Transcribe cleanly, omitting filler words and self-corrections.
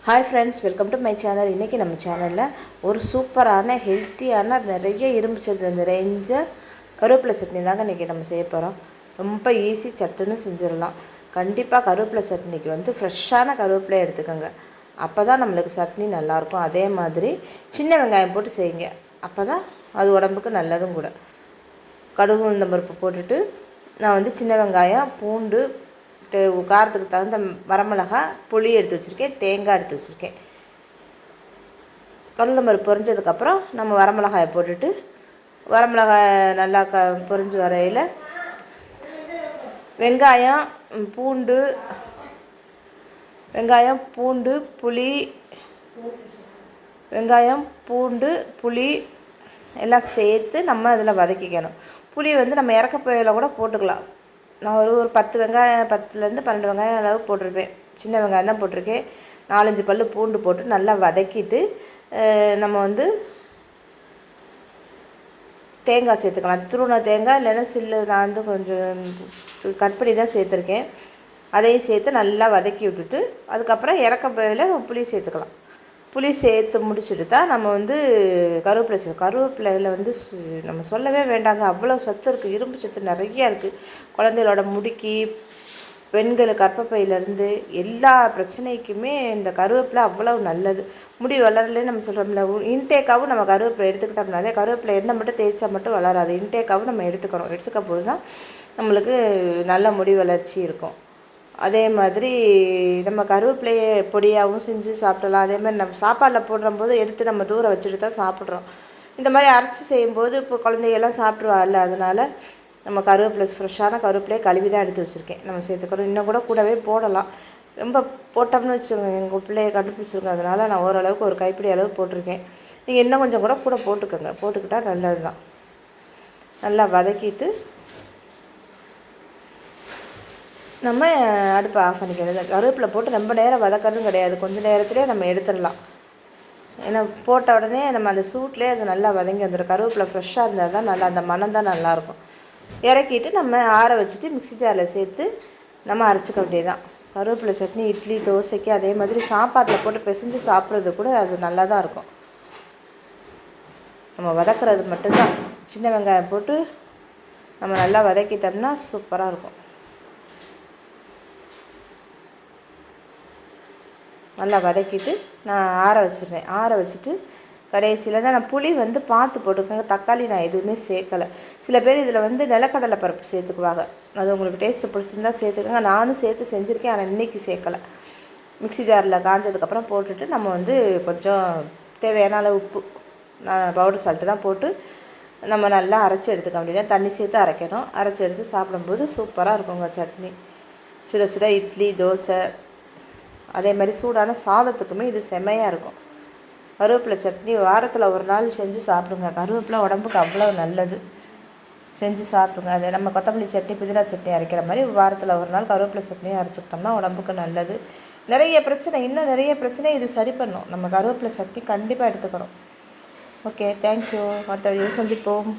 Hi friends, welcome to my channel. இன்றைக்கி நம்ம சேனலில் ஒரு சூப்பரான ஹெல்த்தியான நிறைய இரும்பு சத்து நிறைஞ்ச கருவேப்பிலை சட்னி தாங்க இன்றைக்கி நம்ம செய்ய போகிறோம். ரொம்ப ஈஸி, சட்டுன்னு செஞ்சிடலாம். கண்டிப்பாக கருவேப்பிலை சட்னிக்கு ஃப்ரெஷ்ஷான கருவேப்பிலை எடுத்துக்கோங்க. அப்போ தான் நம்மளுக்கு சட்னி நல்லாயிருக்கும். அதே மாதிரி சின்ன வெங்காயம் போட்டு செய்யுங்க. அப்போ தான் அது உடம்புக்கு நல்லதும் கூட. கடுகு உளுந்தம் பருப்பு போட்டுட்டு நான் சின்ன வெங்காயம், பூண்டு, காரத்துக்கு தகுந்த வரமிளகா, புளி எடுத்து வச்சுருக்கேன், தேங்காய் எடுத்து வச்சுருக்கேன். கடலைப்பருப்பு பொரிஞ்சதுக்கப்புறம் நம்ம வரமிளகாயை போட்டுட்டு வரமிளகாய் நல்லா பொரிஞ்சு வரையில் வெங்காயம், பூண்டு, புளி எல்லாம் சேர்த்து நம்ம அதில் வதக்கிக்கணும். புளி நம்ம இறக்க போயில கூட போட்டுக்கலாம். நான் ஒரு 10 வெங்காயம், 10லேருந்து 12 வெங்காயம் அளவு போட்டிருப்பேன். சின்ன வெங்காயம் தான் போட்டிருக்கேன். 4-5 பல் பூண்டு போட்டு நல்லா வதக்கிட்டு நம்ம தேங்காய் சேர்த்துக்கலாம். துருவின தேங்காய் இல்லைன்னா சில்லு, நான் கொஞ்சம் கட் பண்ணி தான் சேர்த்துருக்கேன். அதையும் சேர்த்து நல்லா வதக்கி விட்டுட்டு அதுக்கப்புறம் இறக்க போயில புளி சேர்த்துக்கலாம். புளி சேர்த்து முடிச்சுட்டு தான் நம்ம கருவேப்பிலையில் நம்ம சொல்லவே வேண்டாங்க, அவ்வளோ சத்து இருக்குது. இரும்பு சத்து நிறையா இருக்குது. குழந்தைகளோட முடிக்கு, பெண்கள் கர்ப்பப்பையிலேருந்து எல்லா பிரச்சனைக்குமே இந்த கருவேப்பிலை அவ்வளோ நல்லது. முடி வளரலன்னு நம்ம சொல்கிறோம்ல, இன்டேக்காகவும் நம்ம கருவேப்பிலை எடுத்துக்கிட்டோம்னா, அதே கருவேப்பிலை எண்ணெய் மட்டும் தேய்ச்சா மட்டும் வளராது. இன்டேக்காகவும் நம்ம எடுத்துக்க போது தான் நம்மளுக்கு நல்ல முடி வளர்ச்சி இருக்கும். அதே மாதிரி நம்ம கருவேப்பிலையை பொடியாகவும் செஞ்சு சாப்பிடலாம். அதே மாதிரி நம்ம சாப்பாடில் போடும்போது எடுத்து நம்ம தூர வச்சுட்டு தான் சாப்பிட்றோம். இந்த மாதிரி அரைச்சி செய்யும்போது இப்போ குழந்தைகள்லாம் சாப்பிட்ருவாள்ல, அதனால் நம்ம ஃப்ரெஷ்ஷான கருவேப்பிலையை கழுவி தான் எடுத்து வச்சுருக்கேன். நம்ம சேர்த்துக்கிறோம். இன்னும் கூடவே போடலாம். ரொம்ப போட்டோம்னு வச்சுக்கோங்க, எங்கள் பிள்ளைய கண்டுபிடிச்சிருங்க. அதனால் நான் ஓரளவுக்கு ஒரு கைப்பிடி அளவு போட்டிருக்கேன். நீங்கள் இன்னும் கொஞ்சம் கூட போட்டுக்கோங்க. போட்டுக்கிட்டால் நல்லது தான். நல்லா வதக்கிட்டு நம்ம அடுப்பை ஆஃப் பண்ணிக்கணும். கருவேப்பிலை போட்டு ரொம்ப நேரம் வதக்கணும் கிடையாது, கொஞ்சம் நேரத்துலேயே நம்ம எடுத்துடலாம். ஏன்னா போட்ட உடனே நம்ம அந்த சூட்லேயே அது நல்லா வதங்கி வந்துடும். கருவேப்பிலை ஃப்ரெஷ்ஷாக இருந்தால் தான் நல்லா, அந்த மனம் தான் நல்லாயிருக்கும். இறக்கிட்டு நம்ம ஆற வச்சுட்டு மிக்ஸி ஜாரில் சேர்த்து நம்ம அரைச்சிக்க வேண்டியதுதான். கருவேப்பிலை சட்னி இட்லி, தோசைக்கு, அதே மாதிரி சாப்பாட்டில் போட்டு பிசைஞ்சு சாப்பிட்றது கூட அது நல்லா தான் இருக்கும். நம்ம வதக்கிறது மட்டும்தான். சின்ன வெங்காயம் போட்டு நம்ம நல்லா வதக்கிட்டோம்னா சூப்பராக இருக்கும். நல்லா வதக்கிட்டு நான் ஆற வச்சுருவேன். ஆற வச்சுட்டு கடைசியில் தான் நான் புளி பார்த்து போட்டுக்கோங்க. தக்காளி நான் எதுவுமே சேர்க்கலை. சில பேர் இதில் நிலக்கடலை பருப்பு சேர்த்துக்குவாங்க. அது உங்களுக்கு டேஸ்ட்டு பிடிச்சிருந்தால் சேர்த்துக்கோங்க. நானும் சேர்த்து செஞ்சுருக்கேன், ஆனால் இன்றைக்கி சேர்க்கலை. மிக்ஸி ஜாரில் காஞ்சதுக்கப்புறம் போட்டுட்டு நம்ம கொஞ்சம் தேவையான அளவு உப்பு, நான் பவுடர் சால்ட்டு தான் போட்டு நம்ம நல்லா அரைச்சி எடுத்துக்க வேண்டியது. தண்ணி சேர்த்து அரைக்கணும். அரைச்சி எடுத்து சாப்பிடும்போது சூப்பராக இருக்குங்க சட்னி. சுட சுட இட்லி, தோசை, அதே மாதிரி சூடான சாதத்துக்குமே இது செம்மையாக இருக்கும். கருவேப்பிலை சட்னி வாரத்தில் ஒரு நாள் செஞ்சு சாப்பிடுங்க. கருவேப்பிலை உடம்புக்கு அவ்வளோ நல்லது. செஞ்சு சாப்பிடுங்க. அதை நம்ம கொத்தமல்லி சட்னி, புதினா சட்னி அரைக்கிற மாதிரி வாரத்தில் ஒரு நாள் கருவேப்பிலை சட்னியும் அரைச்சிக்கிட்டோம்னா உடம்புக்கு நல்லது. இன்னும் நிறைய பிரச்சனை இது சரி பண்ணும். நம்ம கருவேப்பிலை சட்னி கண்டிப்பாக எடுத்துக்கிறோம். Okay, thank you. அடுத்த வீடியோ சந்திப்போம்.